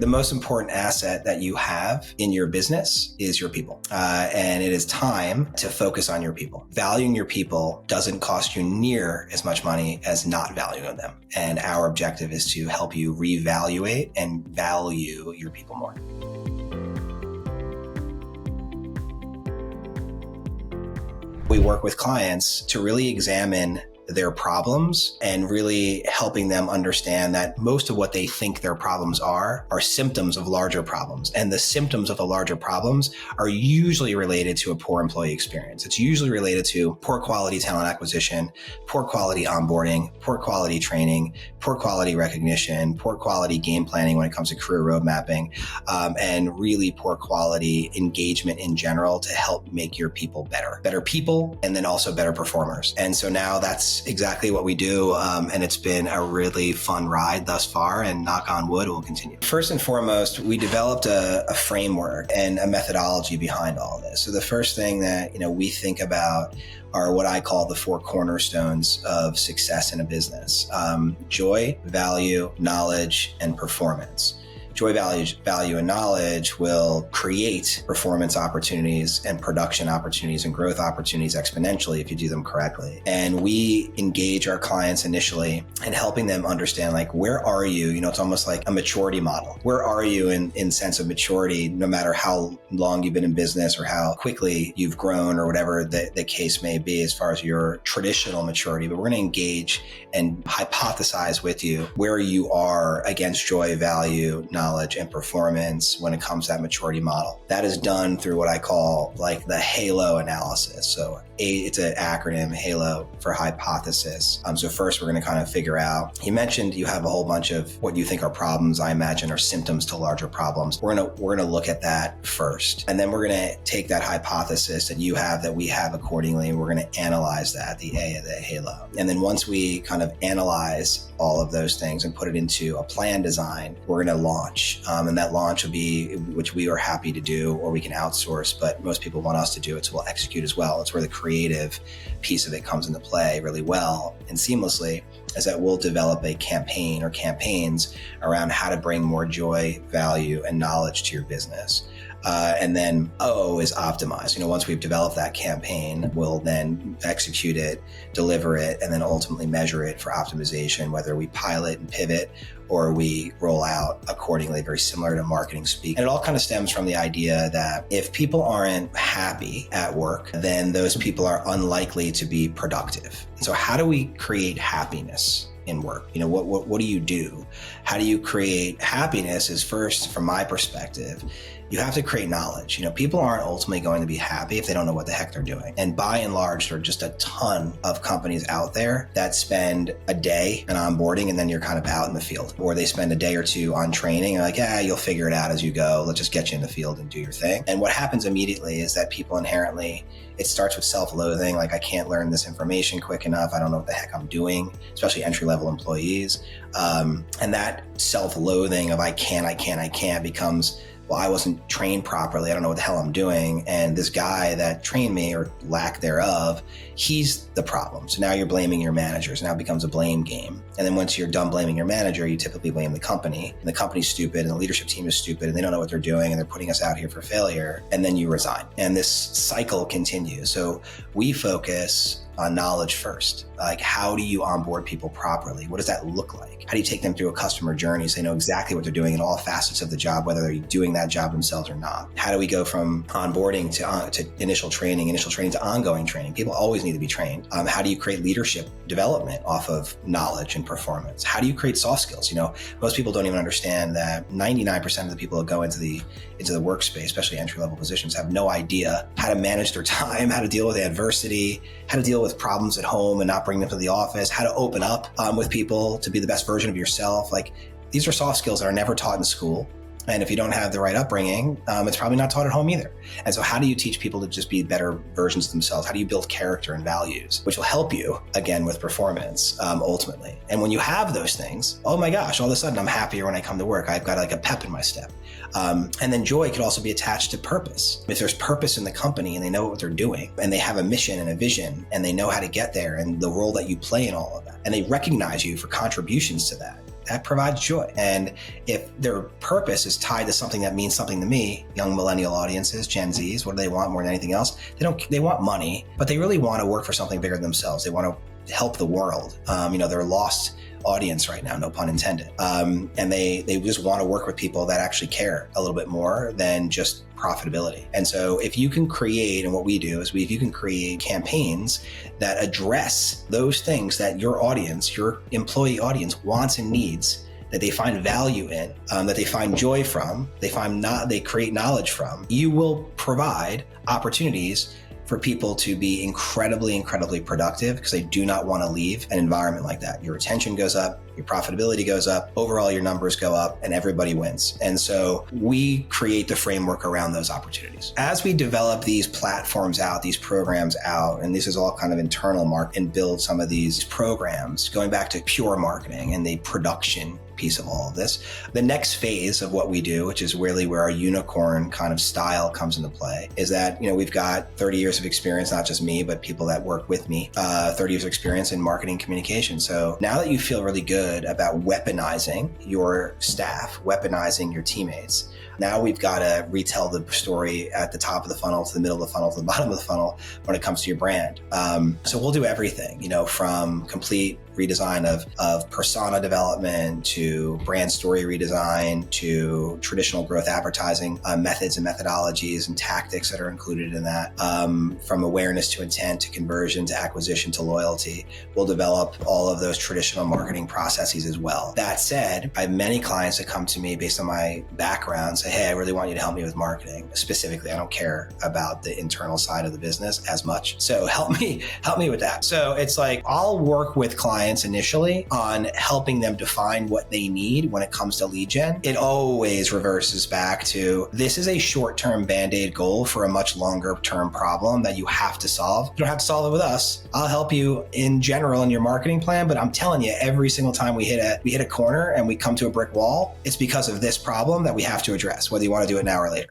The most important asset that you have in your business is your people. And it is time to focus on your people. Valuing your people doesn't cost you near as much money as not valuing them. And our objective is to help you reevaluate and value your people more. We work with clients to really examine their problems and really helping them understand that most of what they think their problems are symptoms of larger problems. And the symptoms of the larger problems are usually related to a poor employee experience. It's usually related to poor quality talent acquisition, poor quality onboarding, poor quality training, poor quality recognition, poor quality game planning when it comes to career road mapping, and really poor quality engagement in general to help make your people better people, and then also better performers. And so now that's exactly what we do. And it's been a really fun ride thus far, and knock on wood, will continue. First and foremost, we developed a framework and a methodology behind all of this. So the first thing that, we think about are what I call the 4 cornerstones of success in a business: joy, value, knowledge, and performance. Joy, value, and knowledge will create performance opportunities and production opportunities and growth opportunities exponentially if you do them correctly. And we engage our clients initially in helping them understand, where are you? It's almost like a maturity model. Where are you in sense of maturity, no matter how long you've been in business or how quickly you've grown or whatever the case may be as far as your traditional maturity. But we're going to engage and hypothesize with you where you are against joy, value, knowledge, and performance when it comes to that maturity model. That is done through what I call the HALO analysis. So it's an acronym, HALO, for hypothesis. So first we're going to kind of figure out, you mentioned you have a whole bunch of what you think are problems, I imagine, are symptoms to larger problems. We're going to look at that first. And then we're going to take that hypothesis that you have, that we have accordingly, and we're going to analyze that, the A of the HALO. And then once we kind of analyze all of those things and put it into a plan design, we're going to launch. And that launch will be, which we are happy to do, or we can outsource, but most people want us to do it, so we'll execute as well. It's where the creative piece of it comes into play really well and seamlessly, is that we'll develop a campaign or campaigns around how to bring more joy, value, and knowledge to your business. And then O is optimize. Once we've developed that campaign, we'll then execute it, deliver it, and then ultimately measure it for optimization, whether we pilot and pivot or we roll out accordingly, very similar to marketing speak. And it all kind of stems from the idea that if people aren't happy at work, then those people are unlikely to be productive. So how do we create happiness in work? What do you do? How do you create happiness? Is first, from my perspective, you have to create knowledge. People aren't ultimately going to be happy if they don't know what the heck they're doing. And by and large, there are just a ton of companies out there that spend a day on onboarding and then you're kind of out in the field. Or they spend a day or two on training and like, you'll figure it out as you go. Let's just get you in the field and do your thing. And what happens immediately is that people inherently, it starts with self-loathing. I can't learn this information quick enough. I don't know what the heck I'm doing, especially entry-level employees. And that self-loathing of I can't becomes, well, I wasn't trained properly. I don't know what the hell I'm doing. And this guy that trained me, or lack thereof, he's the problem. So now you're blaming your managers. Now it becomes a blame game. And then once you're done blaming your manager, you typically blame the company. And the company's stupid and the leadership team is stupid and they don't know what they're doing and they're putting us out here for failure. And then you resign. And this cycle continues. So we focus on knowledge first. How do you onboard people properly? What does that look like? How do you take them through a customer journey so they know exactly what they're doing in all facets of the job, whether they're doing that job themselves or not? How do we go from onboarding to initial training to ongoing training? People always need to be trained. How do you create leadership development off of knowledge and performance? How do you create soft skills? Most people don't even understand that 99% of the people that go into the workspace, especially entry-level positions, have no idea how to manage their time, how to deal with adversity, how to deal with problems at home and not bring them to the office, how to open up with people to be the best version of yourself. These are soft skills that are never taught in school. And if you don't have the right upbringing, it's probably not taught at home either. And so how do you teach people to just be better versions of themselves? How do you build character and values, which will help you, again, with performance, ultimately? And when you have those things, oh my gosh, all of a sudden I'm happier when I come to work. I've got a pep in my step. And then joy could also be attached to purpose. If there's purpose in the company and they know what they're doing and they have a mission and a vision and they know how to get there and the role that you play in all of that, and they recognize you for contributions to that, that provides joy. And if their purpose is tied to something that means something to me, young millennial audiences, Gen Zs, what do they want more than anything else? They want money, but they really want to work for something bigger than themselves. They want to help the world. They're lost audience right now, no pun intended. And they just want to work with people that actually care a little bit more than just profitability. And so if you can create, and what we do is if you can create campaigns that address those things that your audience, your employee audience wants and needs, that they find value in, that they find joy from, they create knowledge from, you will provide opportunities for people to be incredibly, incredibly productive because they do not want to leave an environment like that. Your retention goes up, your profitability goes up, overall your numbers go up, and everybody wins. And so we create the framework around those opportunities. As we develop these platforms out, these programs out, and this is all kind of internal marketing, and build some of these programs, going back to pure marketing and the production piece of all of this. The next phase of what we do, which is really where our unicorn kind of style comes into play, is that, we've got 30 years of experience, not just me, but people that work with me, 30 years of experience in marketing communication. So now that you feel really good about weaponizing your staff, weaponizing your teammates, now we've got to retell the story at the top of the funnel, to the middle of the funnel, to the bottom of the funnel when it comes to your brand. So we'll do everything, from complete redesign of persona development to brand story redesign to traditional growth advertising methods and methodologies and tactics that are included in that, from awareness to intent to conversion to acquisition to loyalty. We'll develop all of those traditional marketing processes as well. That said, I have many clients that come to me based on my background, say, hey, I really want you to help me with marketing. Specifically, I don't care about the internal side of the business as much. So help me with that. So it's like, I'll work with clients initially on helping them define what they need when it comes to lead gen. It always reverses back to, this is a short-term Band-Aid goal for a much longer term problem that you have to solve. You don't have to solve it with us. I'll help you in general in your marketing plan, but I'm telling you, every single time we hit a corner and we come to a brick wall, it's because of this problem that we have to address, whether you want to do it now or later.